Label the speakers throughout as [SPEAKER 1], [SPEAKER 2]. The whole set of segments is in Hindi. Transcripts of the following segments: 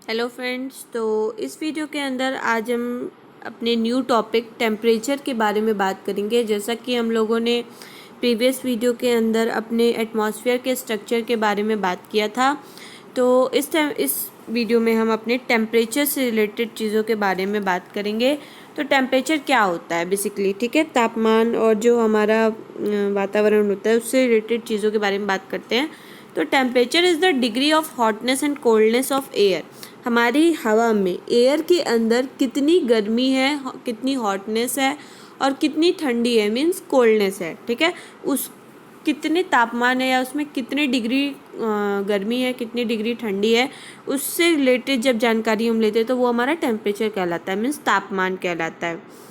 [SPEAKER 1] हेलो फ्रेंड्स, तो इस वीडियो के अंदर आज हम अपने न्यू टॉपिक टेम्परेचर के बारे में बात करेंगे। जैसा कि हम लोगों ने प्रीवियस वीडियो के अंदर अपने एटमॉस्फेयर के स्ट्रक्चर के बारे में बात किया था, तो इस वीडियो में हम अपने टेम्परेचर से रिलेटेड चीज़ों के बारे में बात करेंगे। तो टेम्परेचर क्या होता है बेसिकली, ठीक है, तापमान और जो हमारा वातावरण होता है उससे रिलेटेड चीज़ों के बारे में बात करते हैं। तो temperature is the degree of hotness and coldness of air. हमारी हवा में, एयर के अंदर कितनी गर्मी है, कितनी हॉटनेस है और कितनी ठंडी है, मीन्स कोल्डनेस है, ठीक है। उस कितने तापमान है या उसमें कितने डिग्री गर्मी है, कितनी डिग्री ठंडी है, उससे रिलेटेड जब जानकारी हम लेते हैं तो वो हमारा टेम्परेचर कहलाता है, मीन्स तापमान कहलाता है।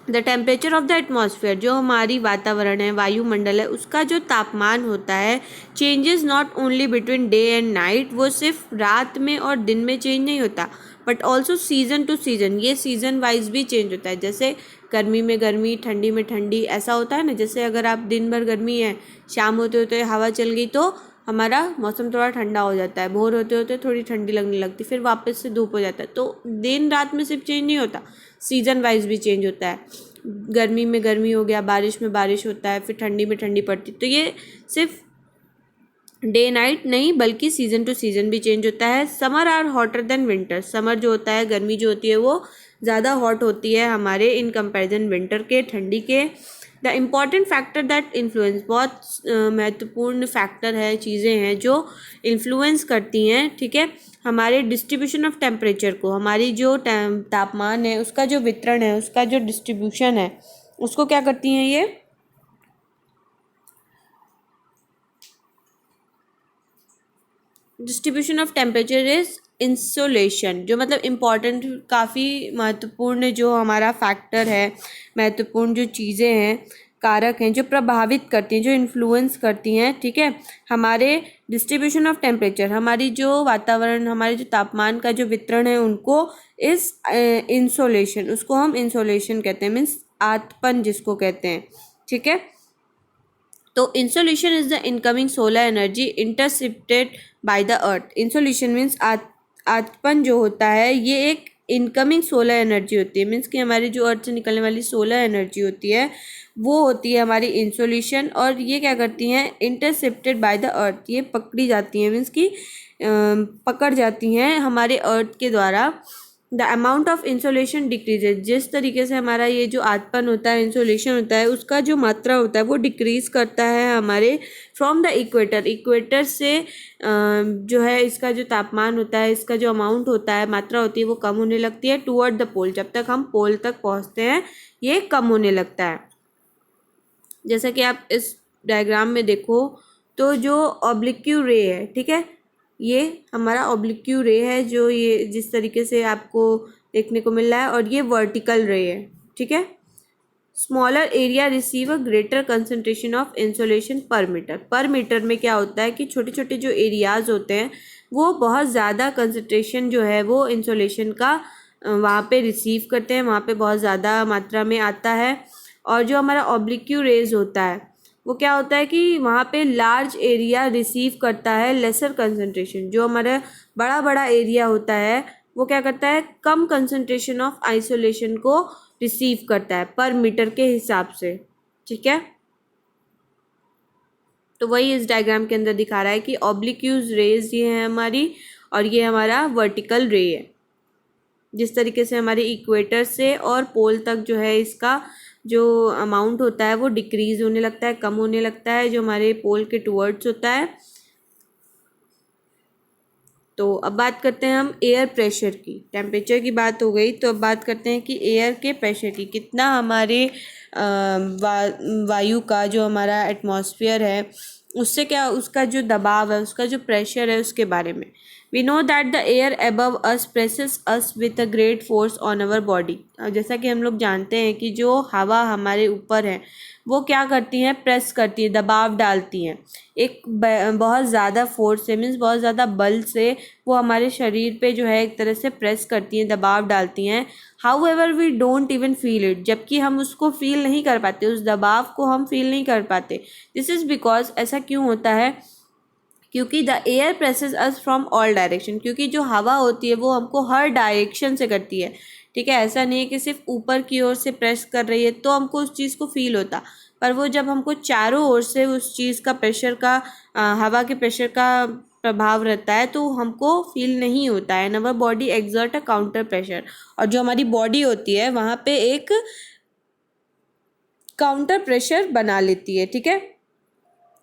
[SPEAKER 1] The temperature of the atmosphere, जो हमारी वातावरण है, वायुमंडल है, उसका जो तापमान होता है, changes not only between day and night, वो सिर्फ रात में और दिन में चेंज नहीं होता, but also season to season, ये सीजन वाइज भी चेंज होता है। जैसे गर्मी में गर्मी, ठंडी में ठंडी, ऐसा होता है ना। जैसे अगर आप दिन भर गर्मी है, शाम होते होते हवा चल गई तो हमारा मौसम थोड़ा ठंडा हो जाता है, भोर होते होते थोड़ी ठंडी लगने लगती, फिर वापस से धूप हो जाता है। तो दिन रात में सिर्फ चेंज नहीं होता, सीजन वाइज भी चेंज होता है। गर्मी में गर्मी हो गया, बारिश में बारिश होता है, फिर ठंडी में ठंडी पड़ती। तो ये सिर्फ डे नाइट नहीं बल्कि सीजन टू सीजन भी चेंज होता है। Summer are hotter than winter, summer जो होता है, गर्मी जो होती है वो ज़्यादा हॉट होती है हमारे इन कंपैरिजन विंटर के, ठंडी के। The important factor that influence, बहुत महत्वपूर्ण फैक्टर है, चीज़ें हैं जो इन्फ्लुएंस करती हैं, ठीक है, हमारे डिस्ट्रीब्यूशन ऑफ टेम्परेचर को। हमारी जो तापमान है उसका जो वितरण है, उसका जो डिस्ट्रीब्यूशन है, उसको क्या करती हैं ये। Distribution of temperature is insolation, जो मतलब इम्पॉर्टेंट, काफ़ी महत्वपूर्ण जो हमारा फैक्टर है, महत्वपूर्ण जो चीज़ें हैं, कारक हैं जो प्रभावित करती हैं, जो इन्फ्लुएंस करती हैं, ठीक है, हमारे डिस्ट्रीब्यूशन ऑफ टेम्परेचर, हमारी जो वातावरण, हमारे जो तापमान का जो वितरण है उनको, इस इंसोलेशन, उसको हम इंसोलेशन कहते हैं, मीन्स आतपन जिसको कहते हैं, ठीक है। तो insolation is the incoming solar energy intercepted by the earth. Insolation means आतपन जो होता है ये एक इनकमिंग सोलर एनर्जी होती है, मीन्स कि हमारी जो अर्थ से निकलने वाली सोलर एनर्जी होती है वो होती है हमारी इंसोल्यूशन। और ये क्या करती हैं, इंटरसेप्टेड बाय द अर्थ, ये पकड़ी जाती हैं, मीन्स कि पकड़ जाती हैं हमारे अर्थ के द्वारा। The amount of insolation decreases, जिस तरीके से हमारा ये जो आतपन होता है, इंसोलेशन होता है, उसका जो मात्रा होता है वो डिक्रीज करता है हमारे फ्रॉम द इक्वेटर, इक्वेटर से जो है इसका जो तापमान होता है, इसका जो अमाउंट होता है, मात्रा होती है, वो कम होने लगती है टूवर्ड द पोल। जब तक हम पोल तक पहुँचते हैं ये कम होने लगता है। जैसा कि आप इस डायग्राम में देखो तो जो ऑब्लिक्यू रे है, ठीक है, ये हमारा ऑब्लिक्यू रे है, जो ये जिस तरीके से आपको देखने को मिल रहा है, और ये वर्टिकल रे है, ठीक है। Smaller area receive a greater concentration of insolation पर मीटर। पर मीटर में क्या होता है कि छोटे छोटे जो एरियाज होते हैं वो बहुत ज़्यादा कंसंट्रेशन जो है वो इंसोलेशन का वहाँ पे रिसीव करते हैं, वहाँ पे बहुत ज़्यादा मात्रा में आता है। और जो हमारा ऑब्लिक्यू रेज होता है वो क्या होता है कि वहाँ पे लार्ज एरिया रिसीव करता है लेसर कंसंट्रेशन। जो हमारा बड़ा बड़ा एरिया होता है वो क्या करता है, कम कंसंट्रेशन ऑफ आइसोलेशन को रिसीव करता है पर मीटर के हिसाब से, ठीक है। तो वही इस डायग्राम के अंदर दिखा रहा है कि ऑब्लिक्यूज रेज ये है हमारी, और ये हमारा वर्टिकल रे है। जिस तरीके से हमारे इक्वेटर से और पोल तक जो है इसका जो अमाउंट होता है वो डिक्रीज होने लगता है, कम होने लगता है, जो हमारे पोल के टुवर्ड्स होता है। तो अब बात करते हैं हम एयर प्रेशर की। टेम्परेचर की बात हो गई तो अब बात करते हैं कि एयर के प्रेशर की, कितना हमारे वायु का जो हमारा एटमॉस्फेयर है उससे क्या, उसका जो दबाव है, उसका जो प्रेशर है, उसके बारे में। We know that the air above us presses us with a great force on our body. जैसा कि हम लोग जानते हैं कि जो हवा हमारे ऊपर है वो क्या करती हैं, प्रेस करती है, दबाव डालती हैं, एक बहुत ज़्यादा फोर्स से, मीन्स बहुत ज़्यादा बल से वो हमारे शरीर पे जो है एक तरह से प्रेस करती हैं, दबाव डालती हैं। However we don't even feel it, जबकि हम उसको फील नहीं कर पाते, उस दबाव को हम फील नहीं कर पाते। दिस इज़ बिकॉज, ऐसा क्यों होता है क्योंकि the air presses us from all direction, क्योंकि जो हवा होती है वो हमको हर डायरेक्शन से करती है, ठीक है। ऐसा नहीं है कि सिर्फ ऊपर की ओर से प्रेस कर रही है तो हमको उस चीज़ को फील होता, पर वो जब हमको चारों ओर से उस चीज़ का प्रेशर का हवा के प्रेशर का प्रभाव रहता है तो हमको फील नहीं होता है। नवर body exert a counter pressure, और जो हमारी बॉडी होती है वहाँ पे एक काउंटर प्रेशर बना लेती है, ठीक है,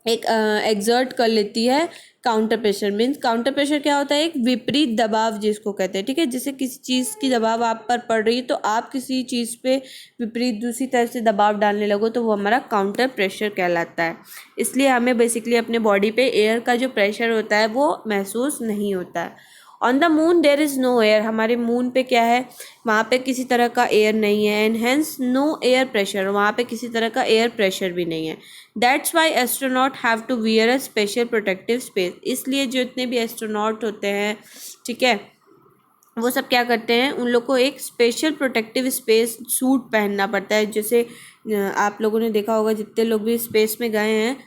[SPEAKER 1] एक एक्सर्ट कर लेती है counter pressure. Means counter pressure क्या होता है, एक विपरीत दबाव जिसको कहते हैं, ठीक है। जैसे किसी चीज़ की दबाव आप पर पड़ रही है तो आप किसी चीज़ पे विपरीत दूसरी तरफ से दबाव डालने लगो तो वो हमारा काउंटर प्रेशर कहलाता है। इसलिए हमें बेसिकली अपने बॉडी पे एयर का जो प्रेशर होता है वो महसूस नहीं होता है। On the moon there is no air, हमारे मून पे क्या है, वहाँ पे किसी तरह का एयर नहीं है, and hence no air pressure, वहाँ पे किसी तरह का एयर प्रेशर भी नहीं है। That's why astronaut have to wear a special protective space, इसलिए जो इतने भी एस्ट्रोनॉट होते हैं, ठीक है, वो सब क्या करते हैं, उन लोग को एक स्पेशल प्रोटेक्टिव स्पेस सूट पहनना पड़ता है। जैसे आप लोगों ने देखा होगा जितने लोग भी स्पेस में गए हैं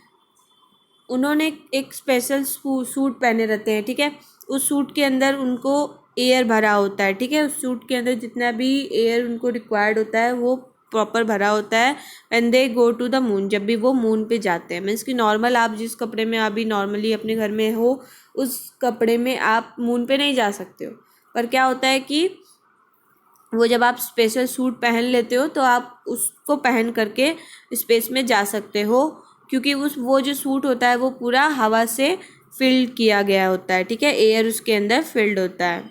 [SPEAKER 1] उन्होंने एक स्पेशल सूट पहने रहते हैं, ठीक है। उस सूट के अंदर उनको एयर भरा होता है, ठीक है। उस सूट के अंदर जितना भी एयर उनको रिक्वायर्ड होता है वो प्रॉपर भरा होता है and they go to the moon, जब भी वो मून पे जाते हैं। मीन्स कि नॉर्मल आप जिस कपड़े में अभी नॉर्मली अपने घर में हो उस कपड़े में आप मून पे नहीं जा सकते हो, पर क्या होता है कि वो जब आप स्पेशल सूट पहन लेते हो तो आप उसको पहन करके स्पेस में जा सकते हो, क्योंकि वो जो सूट होता है वो पूरा हवा से फिल्ड किया गया होता है, ठीक है, एयर उसके अंदर फिल्ड होता है।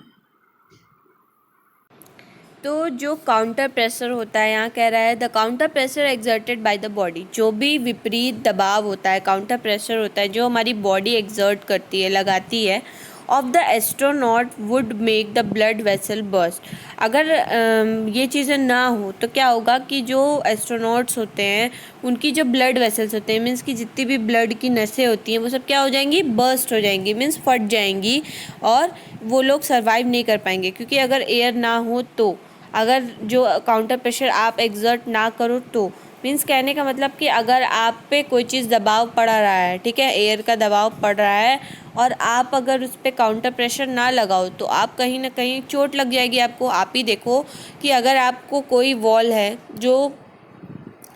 [SPEAKER 1] तो जो काउंटर प्रेशर होता है, यहाँ कह रहा है the counter pressure exerted by the body, जो भी विपरीत दबाव होता है, काउंटर प्रेशर होता है जो हमारी बॉडी एक्सर्ट करती है, लगाती है, of the astronaut would make the blood vessel burst. अगर ये चीज़ें ना हो तो क्या होगा कि जो एस्ट्रोनॉट्स होते हैं उनकी जो ब्लड वेसल्स होते हैं, मीन्स कि जितनी भी ब्लड की नसें होती हैं वो सब क्या हो जाएंगी, बर्स्ट हो जाएंगी, मीन्स फट जाएंगी, और वो लोग सर्वाइव नहीं कर पाएंगे। क्योंकि अगर एयर ना हो तो, अगर जो काउंटर प्रेशर आप एक्सर्ट ना करो तो, मीन्स कहने का मतलब कि अगर आप पे कोई चीज़ दबाव पड़ा रहा है, ठीक है, एयर का दबाव पड़ रहा है, और आप अगर उस पर काउंटर प्रेशर ना लगाओ तो आप कहीं ना कहीं चोट लग जाएगी आपको। आप ही देखो कि अगर आपको कोई वॉल है जो,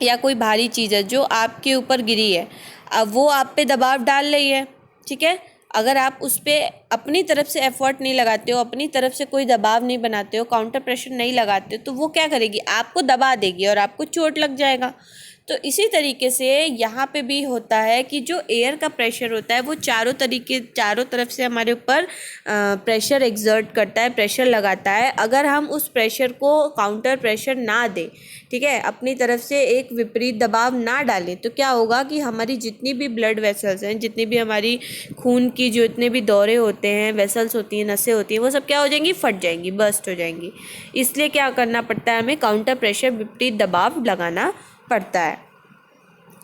[SPEAKER 1] या कोई भारी चीज़ है जो आपके ऊपर गिरी है, अब वो आप पे दबाव डाल रही है, ठीक है, अगर आप उस पर अपनी तरफ से एफर्ट नहीं लगाते हो, अपनी तरफ से कोई दबाव नहीं बनाते हो, काउंटर प्रेशर नहीं लगाते हो, तो वो क्या करेगी, आपको दबा देगी और आपको चोट लग जाएगा। तो इसी तरीके से यहाँ पे भी होता है कि जो एयर का प्रेशर होता है वो चारों तरफ से हमारे ऊपर प्रेशर एक्सर्ट करता है, प्रेशर लगाता है। अगर हम उस प्रेशर को काउंटर प्रेशर ना दें, ठीक है, अपनी तरफ से एक विपरीत दबाव ना डालें, तो क्या होगा कि हमारी जितनी भी ब्लड वेसल्स हैं, जितनी भी हमारी खून की जो इतने भी दौरे होते हैं, वेसल्स होती हैं, नसें होती हैं, वो सब क्या हो जाएंगी, फट जाएंगी, बस्ट हो जाएंगी। इसलिए क्या करना पड़ता है, हमें काउंटर प्रेशर विपरीत दबाव लगाना पड़ता है।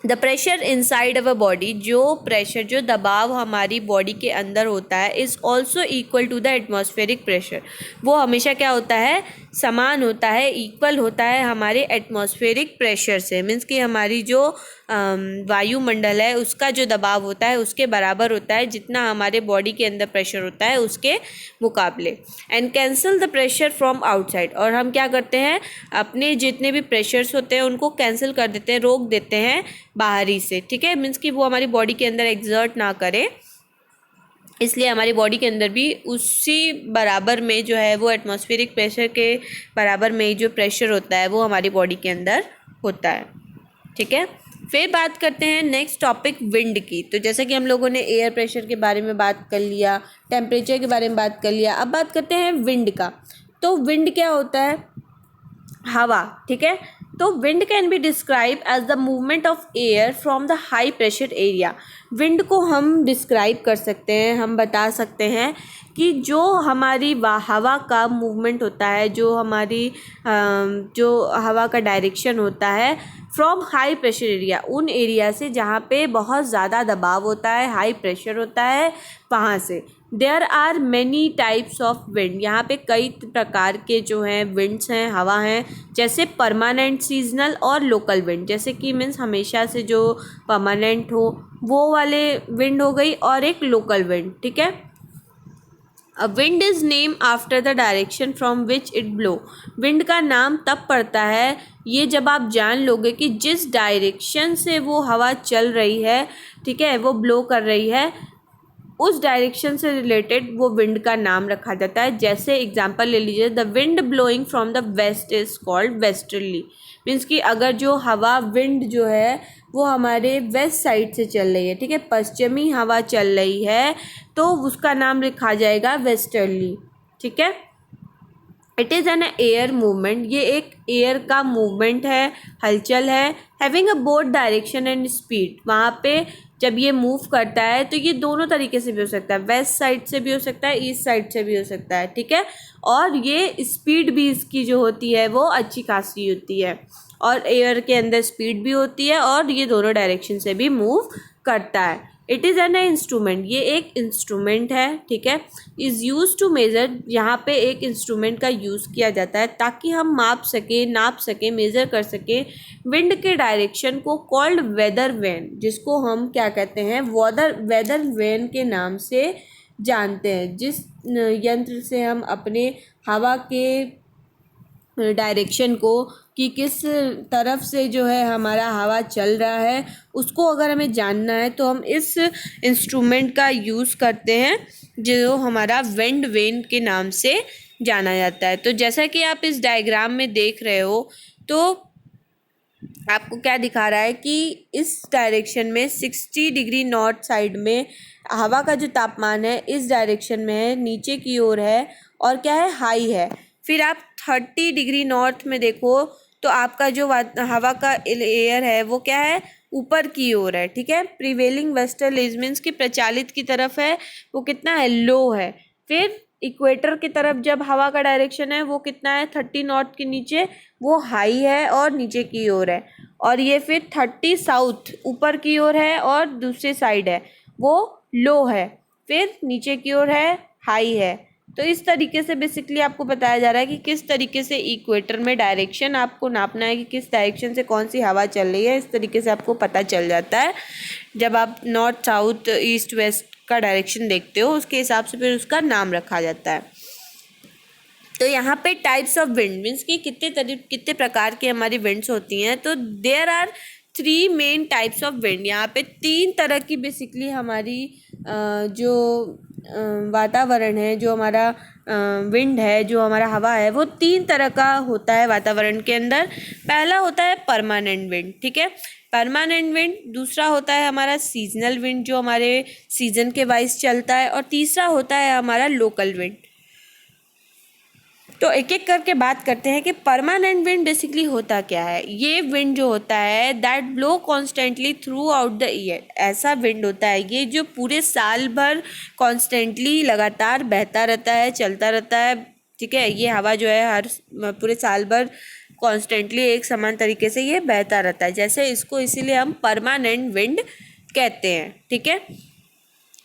[SPEAKER 1] The pressure inside our body, जो प्रेशर, जो दबाव हमारी बॉडी के अंदर होता है, is also equal to the atmospheric pressure, वो हमेशा क्या होता है, समान होता है, इक्वल होता है हमारे एटमॉस्फेरिक प्रेशर से। मीन्स कि हमारी जो वायुमंडल है उसका जो दबाव होता है उसके बराबर होता है जितना हमारे बॉडी के अंदर प्रेशर होता है उसके मुकाबले। And cancel the pressure from outside, और हम क्या करते हैं, अपने जितने भी प्रेशर्स होते हैं उनको कैंसिल कर देते हैं, रोक देते हैं बाहरी से, ठीक है, मीन्स कि वो हमारी बॉडी के अंदर एक्सर्ट ना करे। इसलिए हमारी बॉडी के अंदर भी उसी बराबर में जो है वो एटमॉस्फेरिक प्रेशर के बराबर में जो प्रेशर होता है वो हमारी बॉडी के अंदर होता है, ठीक है। फिर बात करते हैं नेक्स्ट टॉपिक विंड की। तो जैसे कि हम लोगों ने एयर प्रेशर के बारे में बात कर लिया, टेम्परेचर के बारे में बात कर लिया, अब बात करते हैं विंड का। तो विंड क्या होता है, हवा, ठीक है। तो wind can be describe as the movement of air from the high pressure area. Wind को हम डिस्क्राइब कर सकते हैं, हम बता सकते हैं कि जो हमारी हवा का मूवमेंट होता है, जो हमारी जो हवा का डायरेक्शन होता है फ्रॉम हाई प्रेशर एरिया, उन एरिया से जहाँ पे बहुत ज़्यादा दबाव होता है, हाई प्रेशर होता है, वहाँ से। There are many types of wind, यहाँ पे कई प्रकार के जो हैं विंड्स हैं, हवा हैं, जैसे परमानेंट, सीजनल और लोकल विंड। जैसे कि मीन्स हमेशा से जो परमानेंट हो वो वाले विंड हो गई, और एक लोकल विंड, ठीक है। A wind is name after the direction from which it blow. Wind का नाम तब पड़ता है ये जब आप जान लोगे कि जिस डायरेक्शन से वो हवा चल रही है, ठीक है, वो ब्लो कर रही है, उस डायरेक्शन से रिलेटेड वो विंड का नाम रखा जाता है। जैसे एग्जांपल ले लीजिए, the wind blowing from the west is called westerly. Means कि अगर जो हवा, विंड जो है वो हमारे वेस्ट साइड से चल रही है, ठीक है, पश्चिमी हवा चल रही है, तो उसका नाम लिखा जाएगा वेस्टर्ली, ठीक है। It is an air movement, ये एक एयर का मूवमेंट है, हलचल है। Having a both direction and speed, वहाँ पे जब ये मूव करता है तो ये दोनों तरीके से भी हो सकता है, वेस्ट साइड से भी हो सकता है, ईस्ट साइड से भी हो सकता है, ठीक है। और ये स्पीड भी इसकी जो होती है वो अच्छी खासी होती है, और एयर के अंदर स्पीड भी होती है, और ये दोनों डायरेक्शन से भी मूव करता है। इट इज़ एन इंस्ट्रूमेंट, ये एक इंस्ट्रूमेंट है, ठीक है। इज़ यूज टू मेज़र, यहाँ पे एक इंस्ट्रूमेंट का यूज़ किया जाता है ताकि हम माप सकें, नाप सकें, मेज़र कर सकें विंड के डायरेक्शन को, कॉल्ड वेदर वैन, जिसको हम क्या कहते हैं, वेदर वैन के नाम से जानते हैं। जिस यंत्र से हम अपने हवा के डायरेक्शन को, कि किस तरफ से जो है हमारा हवा चल रहा है, उसको अगर हमें जानना है तो हम इस इंस्ट्रूमेंट का यूज़ करते हैं, जो हमारा विंड वेन के नाम से जाना जाता है। तो जैसा कि आप इस डायग्राम में देख रहे हो, तो आपको क्या दिखा रहा है कि इस डायरेक्शन में 60 डिग्री नॉर्थ साइड में हवा का जो तापमान है इस डायरेक्शन में है, नीचे की ओर है, और क्या है, हाई है। फिर आप 30 डिग्री नॉर्थ में देखो तो आपका जो हवा का एयर है वो क्या है, ऊपर की ओर है, ठीक है। प्रिवेलिंग वेस्टर्लीज मीन्स की प्रचालित की तरफ है, वो कितना है, लो है। फिर इक्वेटर की तरफ जब हवा का डायरेक्शन है वो कितना है, 30 नॉर्थ के नीचे, वो हाई है और नीचे की ओर है। और ये फिर 30 साउथ ऊपर की ओर है और दूसरी साइड है, वो लो है। फिर नीचे की ओर है, हाई है। तो इस तरीके से बेसिकली आपको बताया जा रहा है कि किस तरीके से इक्वेटर में डायरेक्शन आपको नापना है, कि किस डायरेक्शन से कौन सी हवा चल रही है। इस तरीके से आपको पता चल जाता है जब आप नॉर्थ, साउथ, ईस्ट, वेस्ट का डायरेक्शन देखते हो, उसके हिसाब से फिर उसका नाम रखा जाता है। तो यहाँ पे टाइप्स ऑफ विंड मीन्स कि कितने प्रकार की हमारी विंड्स होती हैं। तो there are 3 main types of wind, यहाँ पे 3 तरह की बेसिकली हमारी जो वातावरण है, जो हमारा विंड है, जो हमारा हवा है, वो 3 तरह का होता है वातावरण के अंदर। पहला होता है परमानेंट विंड, ठीक है, परमानेंट विंड। दूसरा होता है हमारा सीजनल विंड, जो हमारे सीजन के वाइज चलता है। और तीसरा होता है हमारा लोकल विंड। तो एक एक करके बात करते हैं कि परमानेंट विंड बेसिकली होता क्या है। ये विंड जो होता है that blow constantly through out the year, ऐसा विंड होता है ये जो पूरे साल भर कॉन्स्टेंटली लगातार बहता रहता है, चलता रहता है, ठीक है। ये हवा जो है हर पूरे साल भर कॉन्स्टेंटली एक समान तरीके से ये बहता रहता है, जैसे इसको इसीलिए हम परमानेंट विंड कहते हैं, ठीक है।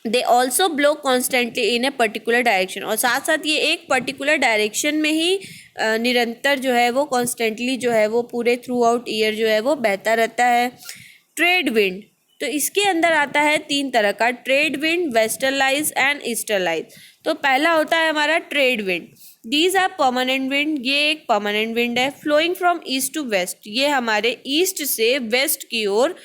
[SPEAKER 1] They also blow constantly in a particular direction, और साथ साथ ये एक पर्टिकुलर डायरेक्शन में ही निरंतर जो है वो कॉन्स्टेंटली जो है वो पूरे थ्रू आउट ईयर जो है वो बहता रहता है। ट्रेड विंड, तो इसके अंदर आता है 3 तरह का, trade wind, westerlies and easterlies. तो पहला होता है हमारा trade wind. These are permanent wind, ये एक परमानेंट विंड है। Flowing from east to west, ये हमारे ईस्ट से वेस्ट की ओर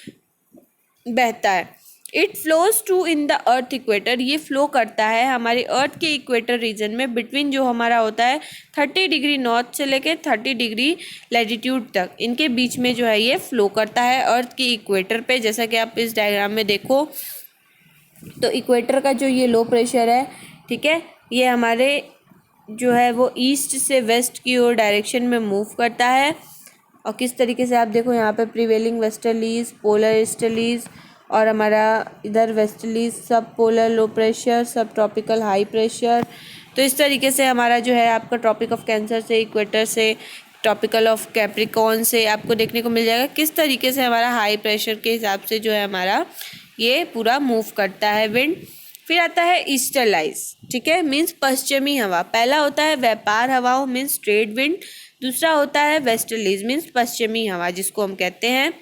[SPEAKER 1] बहता है। It flows to in the earth equator, ये फ्लो करता है हमारे अर्थ के इक्वेटर रीजन में, बिटवीन जो हमारा होता है 30 डिग्री नॉर्थ से लेकर 30 डिग्री लैटिट्यूड तक, इनके बीच में जो है ये फ्लो करता है अर्थ के इक्वेटर पे। जैसा कि आप इस डायग्राम में देखो तो इक्वेटर का जो ये लो प्रेशर है, ठीक है, ये हमारे जो है वो ईस्ट से वेस्ट की ओर डायरेक्शन में मूव करता है। और किस तरीके से आप देखो यहाँ पे प्रिवेलिंग वेस्टर्लीज, पोलर ईस्टर्लीज, और हमारा इधर वेस्टर्लीज, सब पोलर लो प्रेशर, सब ट्रॉपिकल हाई प्रेशर। तो इस तरीके से हमारा जो है आपका ट्रॉपिक ऑफ कैंसर से, इक्वेटर से, ट्रॉपिकल ऑफ कैप्रिकॉर्न से आपको देखने को मिल जाएगा किस तरीके से हमारा हाई प्रेशर के हिसाब से जो है हमारा ये पूरा मूव करता है विंड। फिर आता है ईस्टर्लाइज, ठीक है, मीन्स पश्चिमी हवा। पहला होता है व्यापार हवाओं मीन्स ट्रेड विंड, दूसरा होता है वेस्टर्लीज मीन्स पश्चिमी हवा जिसको हम कहते हैं,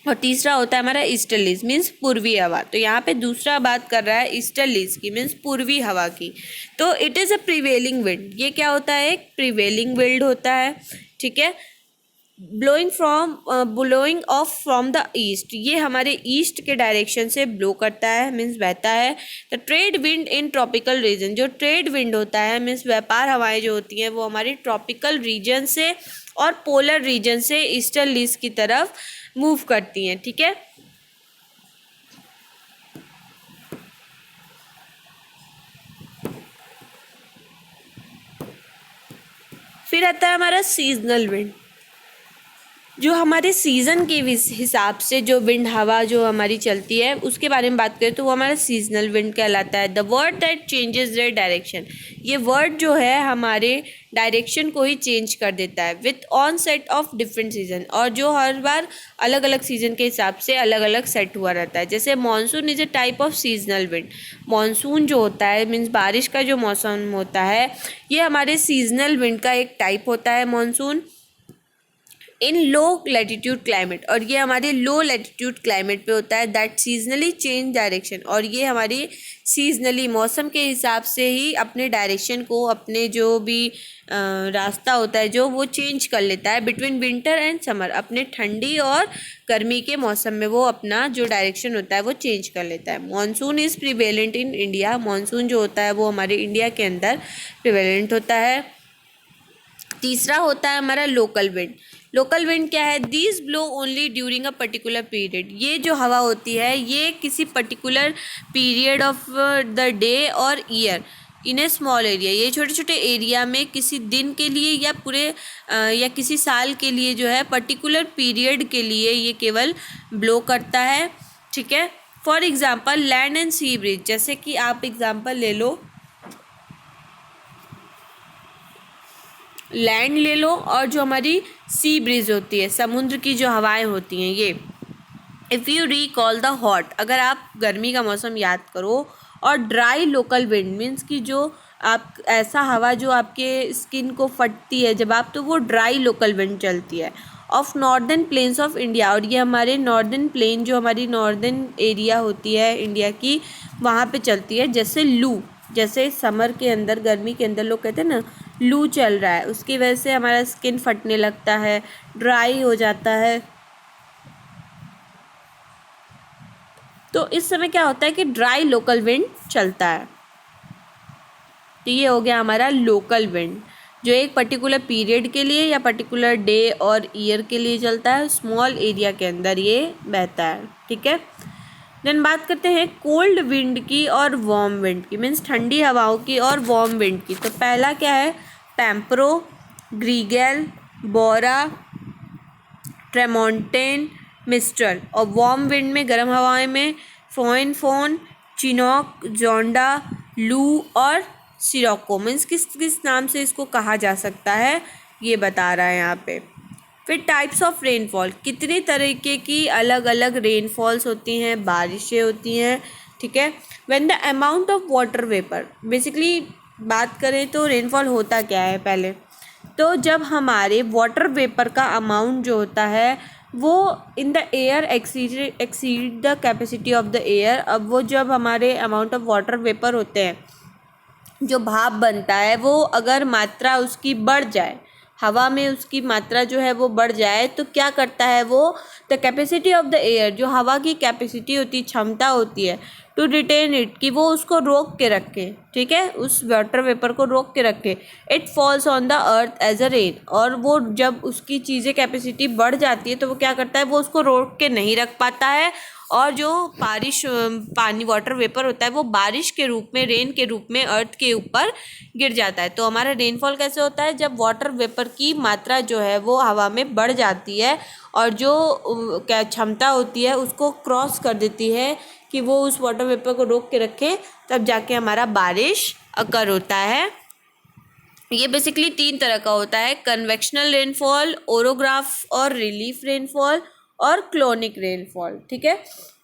[SPEAKER 1] और तीसरा होता है हमारा ईस्टर्लीज मीन्स पूर्वी हवा। तो यहाँ पे दूसरा बात कर रहा है ईस्टर्लीज की मीन्स पूर्वी हवा की। तो it is a prevailing wind, ये क्या होता है, एक प्रिवेलिंग विंड होता है, ठीक है, blowing of from the east, ये हमारे ईस्ट के डायरेक्शन से ब्लो करता है मीन्स बहता है। The trade wind in tropical region, जो ट्रेड विंड होता है मीन्स व्यापार हवाएं जो होती हैं वो हमारी ट्रॉपिकल रीजन से और पोलर रीजन से ईस्टर्लीज की तरफ मूव करती हैं, ठीक है। फिर आता है हमारा सीजनल विंड, जो हमारे सीज़न के हिसाब से जो विंड हवा जो हमारी चलती है उसके बारे में बात करें तो वो हमारा सीजनल विंड कहलाता है। The word that changes their direction, ये वर्ड जो है हमारे डायरेक्शन को ही चेंज कर देता है with on set of different season, और जो हर बार अलग अलग सीजन के हिसाब से अलग अलग सेट हुआ रहता है। जैसे monsoon is a type of seasonal wind, monsoon जो होता है मीन्स बारिश का जो मौसम होता है ये हमारे सीजनल विंड का एक टाइप होता है मानसून इन लो लैटिट्यूड क्लाइमेट, और ये हमारे लो लैटिट्यूड क्लाइमेट पे होता है। दैट सीजनली चेंज डायरेक्शन, और ये हमारी सीजनली मौसम के हिसाब से ही अपने डायरेक्शन को, अपने जो भी रास्ता होता है जो वो चेंज कर लेता है बिटवीन विंटर एंड समर, अपने ठंडी और गर्मी के मौसम में वो अपना जो डायरेक्शन होता है वो चेंज कर लेता है। Monsoon is prevalent in India, monsoon जो होता है वो हमारे इंडिया के अंदर प्रिवेलेंट होता है। तीसरा होता है हमारा लोकल विंड। लोकल विंड क्या है, these blow only during a particular period, ये जो हवा होती है ये किसी particular period of the day और year in a small area, ये छोटे छोटे एरिया में किसी दिन के लिए या पूरे या किसी साल के लिए जो है पर्टिकुलर पीरियड के लिए ये केवल ब्लो करता है, ठीक है। For example land and sea breeze, जैसे कि आप एग्जाम्पल ले लो, लैंड ले लो और जो हमारी सी ब्रीज होती है, समुद्र की जो हवाएं होती हैं ये। If you recall the hot, अगर आप गर्मी का मौसम याद करो, और ड्राई लोकल विंड मीन्स कि जो आप ऐसा हवा जो आपके स्किन को फटती है जब आप, तो वो ड्राई लोकल विंड चलती है of northern plains of India, और ये हमारे नॉर्दर्न प्लेन जो हमारी नॉर्दर्न एरिया होती है इंडिया की वहाँ पे चलती है। जैसे लू, जैसे समर के अंदर, गर्मी के अंदर लोग कहते हैं ना लू चल रहा है, उसकी वजह से हमारा स्किन फटने लगता है, ड्राई हो जाता है। तो इस समय क्या होता है कि ड्राई लोकल विंड चलता है। तो ये हो गया हमारा लोकल विंड जो एक पर्टिकुलर पीरियड के लिए या पर्टिकुलर डे और ईयर के लिए चलता है, स्मॉल एरिया के अंदर ये बहता है, ठीक है। देन बात करते हैं कोल्ड विंड की और वार्म विंड की, मीन्स ठंडी हवाओं की और वार्म विंड की। तो पहला क्या है, पैम्परो, ग्रीगेल, बोरा, ट्रेमोंटेन, मिस्ट्रल, और वार्म विंड में गर्म हवाएं में फोन फोन, चिनॉक, जोंडा, लू और सिरोको, मीन्स किस किस नाम से इसको कहा जा सकता है ये बता रहा है यहाँ पे। फिर टाइप्स ऑफ रेनफॉल, कितनी तरीके की अलग अलग रेनफॉल्स होती हैं, बारिशें होती हैं, ठीक है। When the amount of water vapour, basically बात करें तो रेनफॉल होता क्या है पहले, तो जब हमारे वाटर वेपर का अमाउंट जो होता है वो in the air exceed the capacity of the air, अब वो जब हमारे अमाउंट ऑफ वाटर वेपर होते हैं, जो भाप बनता है वो अगर मात्रा उसकी बढ़ जाए, हवा में उसकी मात्रा जो है वो बढ़ जाए, तो क्या करता है वो, the capacity of the air, जो हवा की कैपेसिटी होती है, क्षमता होती है टू रिटेन इट, कि वो उसको रोक के रखे, ठीक है, उस वाटर वेपर को रोक के रखे। It falls on the earth as a rain, और वो जब उसकी चीज़ें कैपेसिटी बढ़ जाती है तो वो क्या करता है, वो उसको रोक के नहीं रख पाता है, और जो बारिश पानी वाटर वेपर होता है वो बारिश के रूप में, रेन के रूप में अर्थ के ऊपर गिर जाता है। तो हमारा रेनफॉल कैसे होता है, जब वाटर वेपर की मात्रा जो है वो हवा में बढ़ जाती है और जो क्या क्षमता होती है उसको क्रॉस कर देती है कि वो उस वाटर वेपर को रोक के रखे, तब जाके हमारा बारिश अकर होता है। ये बेसिकली 3 तरह का होता है, कन्वेक्शनल रेनफॉल, ओरोग्राफ और रिलीफ रेनफॉल, और क्लोनिक रेनफॉल, ठीक है।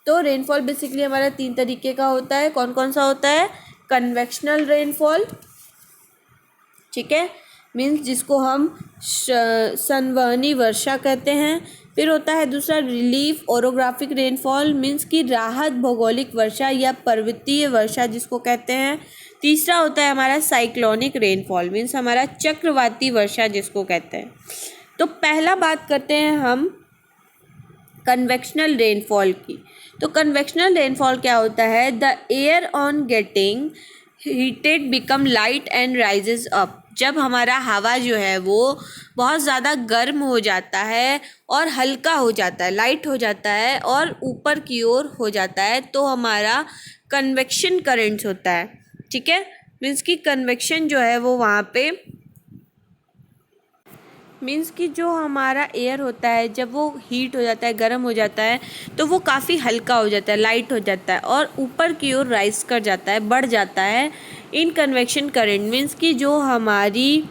[SPEAKER 1] तो रेनफॉल बेसिकली हमारा 3 तरीके का होता है। कौन कौन सा होता है? कन्वेक्शनल रेनफॉल, ठीक है, मीन्स जिसको हम संवहनी वर्षा कहते हैं। फिर होता है दूसरा रिलीफ ओरोग्राफिक रेनफॉल, मीन्स की राहत भौगोलिक वर्षा या पर्वतीय वर्षा जिसको कहते हैं। तीसरा होता है हमारा साइक्लोनिक रेनफॉल, मीन्स हमारा चक्रवाती वर्षा जिसको कहते हैं। तो पहला बात करते हैं हम कन्वेक्शनल रेनफॉल की। तो कन्वेक्शनल रेनफॉल क्या होता है? The air on getting heated become light and rises up. जब हमारा हवा जो है वो बहुत ज़्यादा गर्म हो जाता है और हल्का हो जाता है, लाइट हो जाता है और ऊपर की ओर हो जाता है, तो हमारा कन्वेक्शन करंट्स होता है, ठीक है। मीन्स कि कन्वेक्शन जो है वो वहाँ पे मीन्स कि जो हमारा एयर होता है जब वो हीट हो जाता है, गर्म हो जाता है, तो वो काफ़ी हल्का हो जाता है, लाइट हो जाता है और ऊपर की ओर राइज कर जाता है, बढ़ जाता है। इन कन्वेक्शन करंट मीन्स कि जो हमारी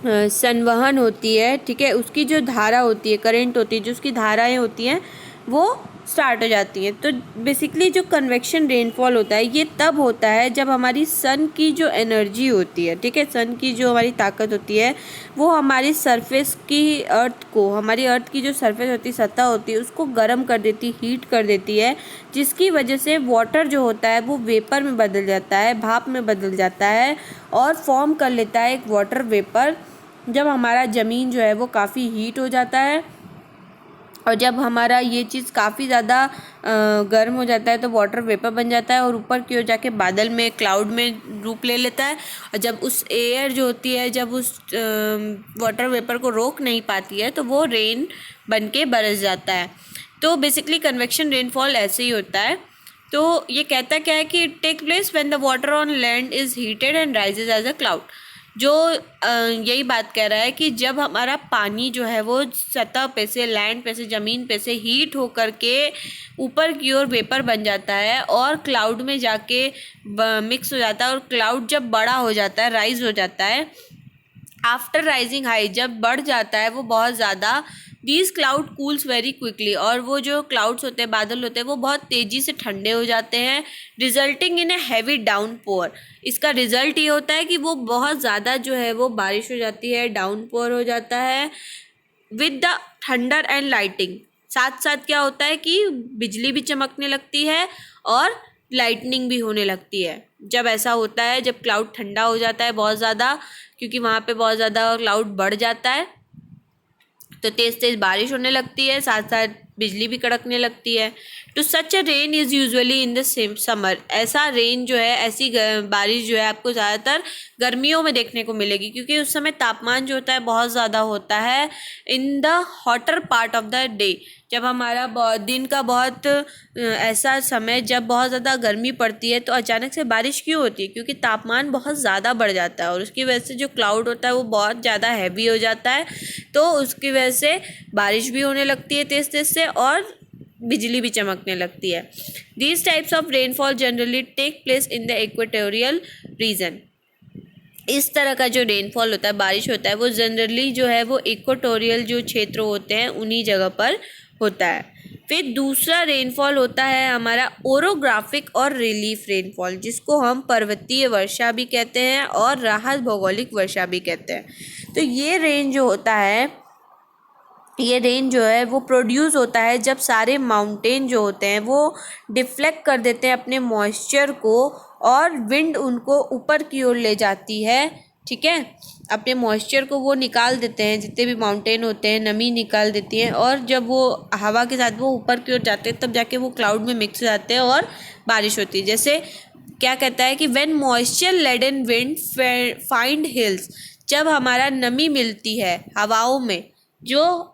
[SPEAKER 1] संवहन होती है, ठीक है, उसकी जो धारा होती है, करंट होती है, जो उसकी धाराएं होती हैं वो स्टार्ट हो जाती हैं। तो बेसिकली जो कन्वेक्शन रेनफॉल होता है ये तब होता है जब हमारी सन की जो एनर्जी होती है, ठीक है, सन की जो हमारी ताकत होती है वो हमारी सरफेस की अर्थ को, हमारी अर्थ की जो सरफेस होती है, सतह होती है, उसको गर्म कर देती, हीट कर देती है, जिसकी वजह से वाटर जो होता है वो वेपर में बदल जाता है, भाप में बदल जाता है और फॉर्म कर लेता है एक वाटर वेपर। जब हमारा ज़मीन जो है वो काफ़ी हीट हो जाता है और जब हमारा ये चीज़ काफ़ी ज़्यादा गर्म हो जाता है तो वाटर वेपर बन जाता है और ऊपर की ओर जाके बादल में, क्लाउड में रूप ले लेता है। और जब उस एयर जो होती है जब उस वाटर वेपर को रोक नहीं पाती है तो वो रेन बन के बरस जाता है। तो बेसिकली कन्वेक्शन रेनफॉल ऐसे ही होता है। तो ये कहता क्या है कि it take place when the water on land is heated and rises as a cloud. जो यही बात कह रहा है कि जब हमारा पानी जो है वो सतह पे से, लैंड पे से, ज़मीन पे से हीट होकर के ऊपर की ओर वेपर बन जाता है और क्लाउड में जाके मिक्स हो जाता है और क्लाउड जब बड़ा हो जाता है, राइज हो जाता है, आफ्टर राइजिंग हाई, जब बढ़ जाता है वो बहुत ज़्यादा, these cloud cools very quickly, और वो जो क्लाउड्स होते हैं, बादल होते हैं, वो बहुत तेज़ी से ठंडे हो जाते हैं, resulting in a heavy downpour. इसका रिजल्ट ये होता है कि वो बहुत ज़्यादा जो है वो बारिश हो जाती है, डाउनपोर हो जाता है with the thunder and lighting. साथ साथ क्या होता है कि बिजली भी चमकने लगती है और लाइटनिंग भी होने लगती है। जब ऐसा होता है, जब क्लाउड ठंडा हो जाता है बहुत ज़्यादा, क्योंकि वहाँ पे बहुत ज़्यादा क्लाउड बढ़ जाता है, तो तेज़ तेज़ बारिश होने लगती है, साथ साथ बिजली भी कड़कने लगती है। तो such a rain is usually in the same summer. ऐसा रेन जो है, ऐसी बारिश जो है आपको ज़्यादातर गर्मियों में देखने को मिलेगी, क्योंकि उस समय तापमान जो होता है बहुत ज़्यादा होता है in the hotter part of the day. जब हमारा दिन का बहुत ऐसा समय जब बहुत ज़्यादा गर्मी पड़ती है तो अचानक से बारिश क्यों होती है? क्योंकि तापमान बहुत ज़्यादा बढ़ जाता है और उसकी वजह से जो क्लाउड होता है वो बहुत ज़्यादा हैवी हो जाता है, तो उसकी वजह से बारिश भी होने लगती है तेज़ तेज़ से और बिजली भी चमकने लगती है। These types of rainfall generally take place in the equatorial region. इस तरह का जो रेनफॉल होता है, बारिश होता है, वो जनरली जो है वो इक्वेटोरियल जो क्षेत्र होते हैं उन्हीं जगह पर होता है। फिर दूसरा रेनफॉल होता है हमारा ओरोग्राफिक और रिलीफ रेनफॉल, जिसको हम पर्वतीय वर्षा भी कहते हैं और राहत भौगोलिक वर्षा भी कहते हैं। तो ये रेन जो होता है, ये रेन जो है वो प्रोड्यूस होता है जब सारे माउंटेन जो होते हैं वो डिफ्लेक्ट कर देते हैं अपने मॉइस्चर को और विंड उनको ऊपर की ओर ले जाती है, ठीक है, अपने मॉइस्चर को वो निकाल देते हैं, जितने भी माउंटेन होते हैं नमी निकाल देती हैं, और जब वो हवा के साथ वो ऊपर की ओर जाते हैं तब जाके वो क्लाउड में मिक्स हो जाते हैं और बारिश होती है। जैसे क्या कहता है कि when moisture laden wind find hills, जब हमारा नमी मिलती है हवाओं में, जो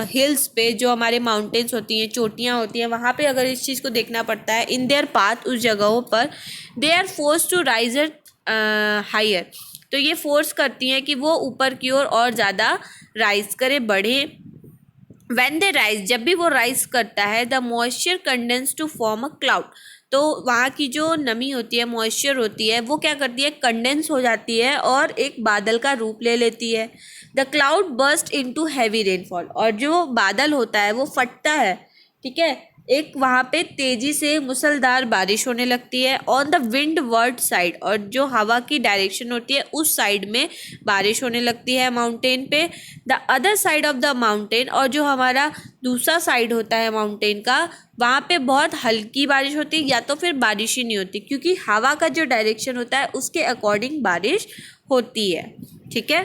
[SPEAKER 1] हिल्स पे, जो हमारे माउंटेन्स होती हैं, चोटियाँ होती हैं, वहाँ पे अगर इस चीज़ को देखना पड़ता है, इन देयर पाथ, उस जगहों पर they are force to riser higher, तो ये फोर्स करती हैं कि वो ऊपर की ओर और ज़्यादा राइज करे, बढ़े। व्हेन दे राइज, जब भी वो राइज करता है, the moisture condense to form a cloud, तो वहाँ की जो नमी होती है, मॉइस्चर होती है, वो क्या करती है, कंडेंस हो जाती है और एक बादल का रूप ले लेती है। The cloud burst into heavy rainfall, और जो बादल होता है वो फटता है, ठीक है, एक वहाँ पे तेजी से मूसलाधार बारिश होने लगती है on the wind ward side, और जो हवा की डायरेक्शन होती है उस साइड में बारिश होने लगती है माउंटेन पे। The other side of the mountain, और जो हमारा दूसरा साइड होता है माउंटेन का, वहाँ पे बहुत हल्की बारिश होती है या तो फिर बारिश ही नहीं होती, क्योंकि हवा का जो डायरेक्शन होता है उसके अकॉर्डिंग बारिश होती है। ठीक है,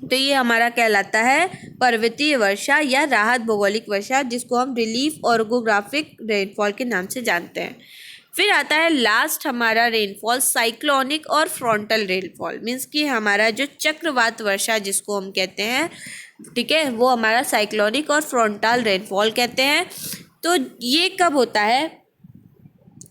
[SPEAKER 1] तो ये हमारा कहलाता है पर्वतीय वर्षा या राहत भौगोलिक वर्षा, जिसको हम रिलीफ ऑर्गोग्राफिक रेनफॉल के नाम से जानते हैं। फिर आता है लास्ट हमारा रेनफॉल साइक्लोनिक और फ्रंटल रेनफॉल, मीन्स कि हमारा जो चक्रवात वर्षा जिसको हम कहते हैं, ठीक है, वो हमारा साइक्लोनिक और फ्रंटल रेनफॉल कहते हैं। तो ये कब होता है?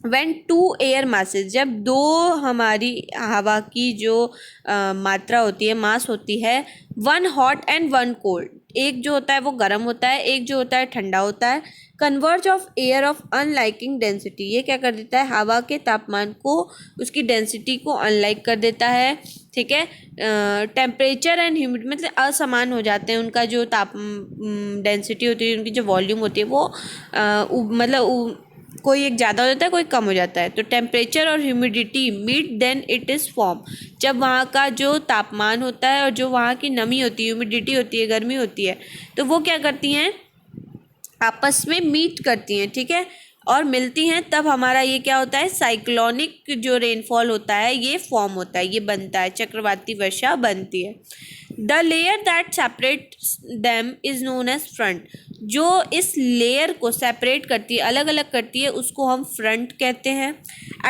[SPEAKER 1] व्हेन टू एयर मासेस, जब दो हमारी हवा की जो मात्रा होती है, मास होती है, one hot and one cold, एक जो होता है वो गर्म होता है, एक जो होता है ठंडा होता है, converge of air of unliking density, ये क्या कर देता है? हवा के तापमान को, उसकी डेंसिटी को अनलाइक कर देता है। ठीक है, टेम्परेचर एंड ह्यूमिडिटी मतलब असमान हो जाते हैं, उनका जो डेंसिटी होती है, उनकी जो वॉल्यूम होती है वो कोई एक ज़्यादा हो जाता है, कोई कम हो जाता है। तो टेम्परेचर और humidity meet then it is form, जब वहाँ का जो तापमान होता है और जो वहाँ की नमी होती है, ह्यूमिडिटी होती है, गर्मी होती है, तो वो क्या करती हैं? आपस में मीट करती हैं। ठीक है, और मिलती हैं, तब हमारा ये क्या होता है? साइक्लोनिक जो रेनफॉल होता है ये फॉर्म होता है, ये बनता है, चक्रवाती वर्षा बनती है। The layer that separates them is known as front, जो इस लेयर को सेपरेट करती है, अलग अलग करती है, उसको हम फ्रंट कहते हैं।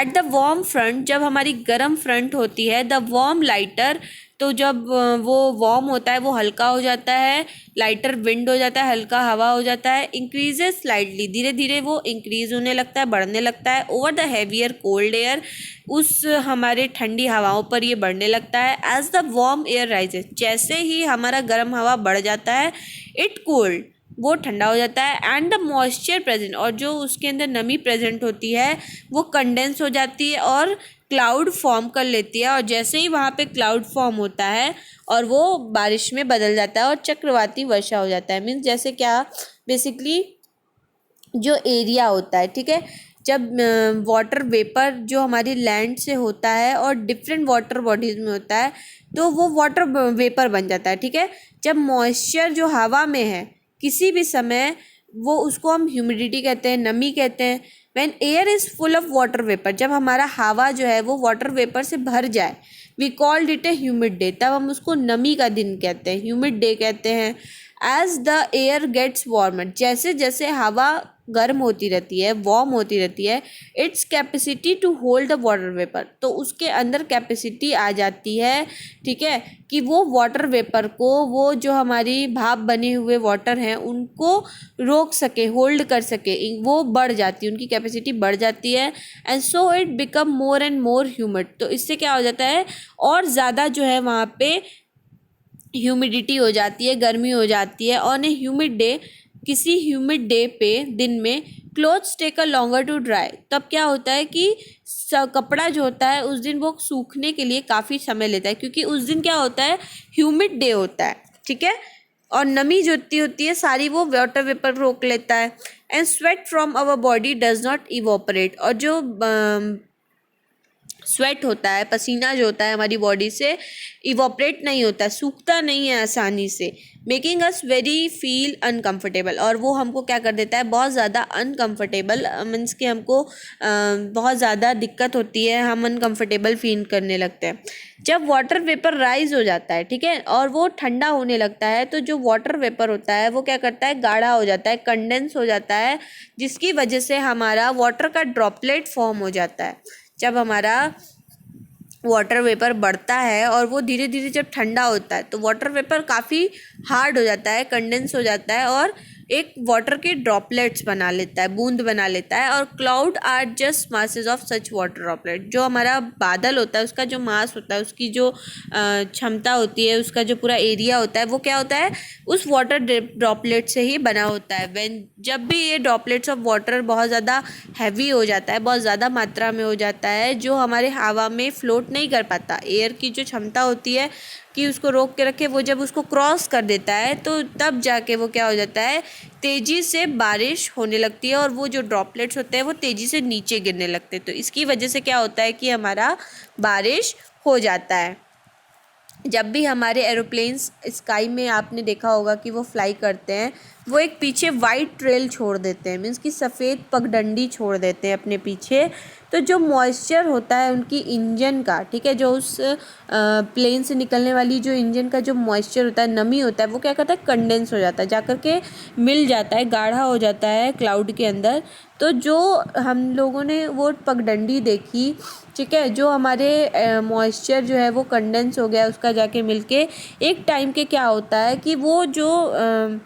[SPEAKER 1] एट द वार्म फ्रंट, जब हमारी गर्म फ्रंट होती है, द वार्म लाइटर, तो जब वो वार्म होता है वो हल्का हो जाता है, लाइटर विंड हो जाता है, हल्का हवा हो जाता है, इंक्रीजेस स्लाइटली, धीरे धीरे वो इंक्रीज होने लगता है, बढ़ने लगता है, over the heavier cold air, उस हमारे ठंडी हवाओं पर ये बढ़ने लगता है। As the warm air rises, जैसे ही हमारा गर्म हवा बढ़ जाता है, इट कोल्ड, वो ठंडा हो जाता है, एंड द मॉइस्चर प्रेजेंट, और जो उसके अंदर नमी प्रेजेंट होती है वो कंडेंस हो जाती है और क्लाउड फॉर्म कर लेती है, और जैसे ही वहाँ पे क्लाउड फॉर्म होता है और वो बारिश में बदल जाता है और चक्रवाती वर्षा हो जाता है। मीन्स जैसे क्या, बेसिकली जो एरिया होता है, ठीक है, जब वाटर वेपर जो हमारी लैंड से होता है और डिफरेंट वाटर बॉडीज़ में होता है, तो वो वाटर वेपर बन जाता है। ठीक है, जब मॉइस्चर जो हवा में है किसी भी समय, वो उसको हम ह्यूमिडिटी कहते हैं, नमी कहते हैं। When air is full of water vapour, जब हमारा हवा जो है वो वाटर वेपर से भर जाए, we called it a humid day, तब हम उसको नमी का दिन कहते हैं, ह्यूमिड डे कहते हैं। As the air gets warmer, जैसे जैसे हवा गर्म होती रहती है, वार्म होती रहती है, its capacity to hold the water vapour, तो उसके अंदर कैपेसिटी आ जाती है, ठीक है, कि वो वाटर वेपर को, वो जो हमारी भाप बने हुए वाटर हैं उनको रोक सके, होल्ड कर सके, वो बढ़ जाती है, उनकी कैपेसिटी बढ़ जाती है। And so it become more and more humid, तो इससे क्या हो जाता है? और ज़्यादा जो है वहाँ पे ह्यूमिडिटी हो जाती है, गर्मी हो जाती है। ऑन ए ह्यूमिड डे, किसी ह्यूमिड डे पे, दिन में, clothes take a longer to dry, तब क्या होता है कि कपड़ा जो होता है उस दिन वो सूखने के लिए काफ़ी समय लेता है, क्योंकि उस दिन क्या होता है? ह्यूमिड डे होता है। ठीक है, और नमी जो होती है सारी वो वाटर वेपर रोक लेता है। And sweat from our body does not evaporate, और जो स्वेट होता है, पसीना जो होता है हमारी बॉडी से, इवोपरेट नहीं होता, सूखता नहीं है आसानी से, making us very feel uncomfortable, और वो हमको क्या कर देता है? बहुत ज़्यादा अनकम्फर्टेबल, मीन्स कि हमको बहुत ज़्यादा दिक्कत होती है, हम अनकम्फर्टेबल फील करने लगते हैं। जब वाटर वेपर राइज हो जाता है, ठीक है, और वो ठंडा होने लगता है, तो जो वाटर वेपर होता है वो क्या करता है? गाढ़ा हो जाता है, कंडेंस हो जाता है, जिसकी वजह से हमारा वाटर का ड्रॉपलेट फॉर्म हो जाता है। जब हमारा वाटर वेपर बढ़ता है और वो धीरे धीरे जब ठंडा होता है, तो वाटर वेपर काफ़ी हार्ड हो जाता है, कंडेंस हो जाता है, और एक वाटर के ड्रॉपलेट्स बना लेता है, बूंद बना लेता है। और cloud are just masses of such water droplet, जो हमारा बादल होता है उसका जो मास होता है, उसकी जो क्षमता होती है, उसका जो पूरा एरिया होता है, वो क्या होता है? उस वाटर ड्रॉपलेट से ही बना होता है। जब भी ये ड्रॉपलेट्स ऑफ वाटर बहुत ज़्यादा हैवी हो जाता है, बहुत ज़्यादा मात्रा में हो जाता है, जो हमारे हवा में फ्लोट नहीं कर पाता, एयर की जो क्षमता होती है कि उसको रोक के रखे, वो जब उसको क्रॉस कर देता है, तो तब जाके वो क्या हो जाता है? तेज़ी से बारिश होने लगती है और वो जो ड्रॉपलेट्स होते हैं वो तेज़ी से नीचे गिरने लगते हैं। तो इसकी वजह से क्या होता है कि हमारा बारिश हो जाता है। जब भी हमारे एरोप्लेन्स स्काई में आपने देखा होगा कि वो फ्लाई करते हैं, वो एक पीछे वाइट ट्रेल छोड़ देते हैं, मीन्स कि सफ़ेद पगडंडी छोड़ देते हैं अपने पीछे। तो जो मॉइस्चर होता है उनकी इंजन का, ठीक है, जो उस प्लेन से निकलने वाली जो इंजन का जो मॉइस्चर होता है, नमी होता है, वो क्या करता है, कंडेंस हो जाता है, जा कर के मिल जाता है, गाढ़ा हो जाता है क्लाउड के अंदर। तो जो हम लोगों ने वो पगडंडी देखी, ठीक है, जो हमारे मॉइस्चर जो है वो कंडेंस हो गया, उसका जाके मिलके एक टाइम के क्या होता है कि वो जो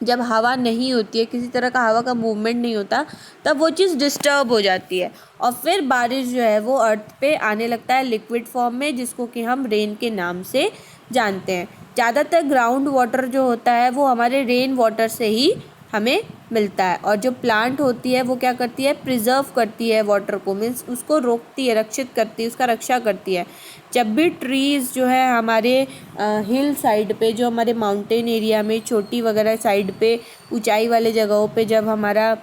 [SPEAKER 1] जब हवा नहीं होती है, किसी तरह का हवा का मूवमेंट नहीं होता, तब वो चीज़ डिस्टर्ब हो जाती है और फिर बारिश जो है वो अर्थ पे आने लगता है लिक्विड फॉर्म में, जिसको कि हम रेन के नाम से जानते हैं। ज़्यादातर ग्राउंड वाटर जो होता है वो हमारे रेन वाटर से ही हमें मिलता है। और जो प्लांट होती है वो क्या करती है, प्रिजर्व करती है वाटर को, मीन्स उसको रोकती है, रक्षित करती है, उसका रक्षा करती है। जब भी ट्रीज़ जो है हमारे हिल साइड पे, जो हमारे माउंटेन एरिया में, चोटी वगैरह साइड पे, ऊंचाई वाले जगहों पे जब हमारा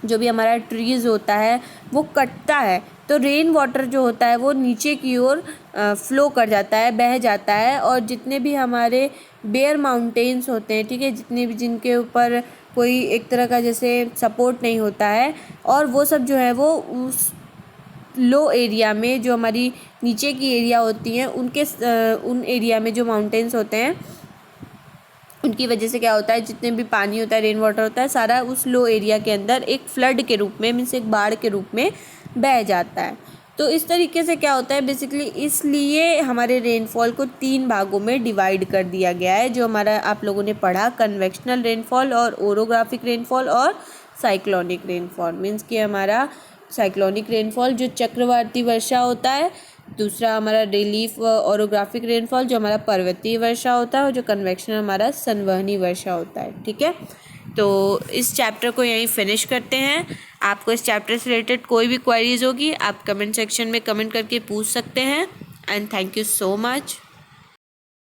[SPEAKER 1] जो भी हमारा ट्रीज़ होता है वो कटता है, तो रेन वाटर जो होता है वो नीचे की ओर फ्लो कर जाता है, बह जाता है। और जितने भी हमारे बेयर माउंटेन्स होते हैं, ठीक है, जितने भी जिनके ऊपर कोई एक तरह का जैसे सपोर्ट नहीं होता है, और वो सब जो है वो उस लो एरिया में, जो हमारी नीचे की एरिया होती हैं, उन एरिया में जो माउंटेन्स होते हैं, उनकी वजह से क्या होता है, जितने भी पानी होता है, रेन वाटर होता है, सारा उस लो एरिया के अंदर एक फ्लड के रूप में, मीन्स एक बाढ़ के रूप में बह जाता है। तो इस तरीके से क्या होता है बेसिकली, इसलिए हमारे रेनफॉल को 3 भागों में डिवाइड कर दिया गया है, जो हमारा आप लोगों ने पढ़ा, कन्वेक्शनल रेनफॉल और ओरोग्राफिक रेनफॉल और साइक्लोनिक रेनफॉल। मीन्स कि हमारा साइक्लोनिक रेनफॉल जो चक्रवाती वर्षा होता है, दूसरा हमारा रिलीफ ओरोग्राफिक रेनफॉल जो हमारा पर्वतीय वर्षा होता है, और जो कन्वेक्शनल हमारा संवहनी वर्षा होता है। ठीक है, तो इस चैप्टर को यहीं फिनिश करते हैं। आपको इस चैप्टर से रिलेटेड कोई भी क्वेरीज होगी आप कमेंट सेक्शन में कमेंट करके पूछ सकते हैं। And thank you so much.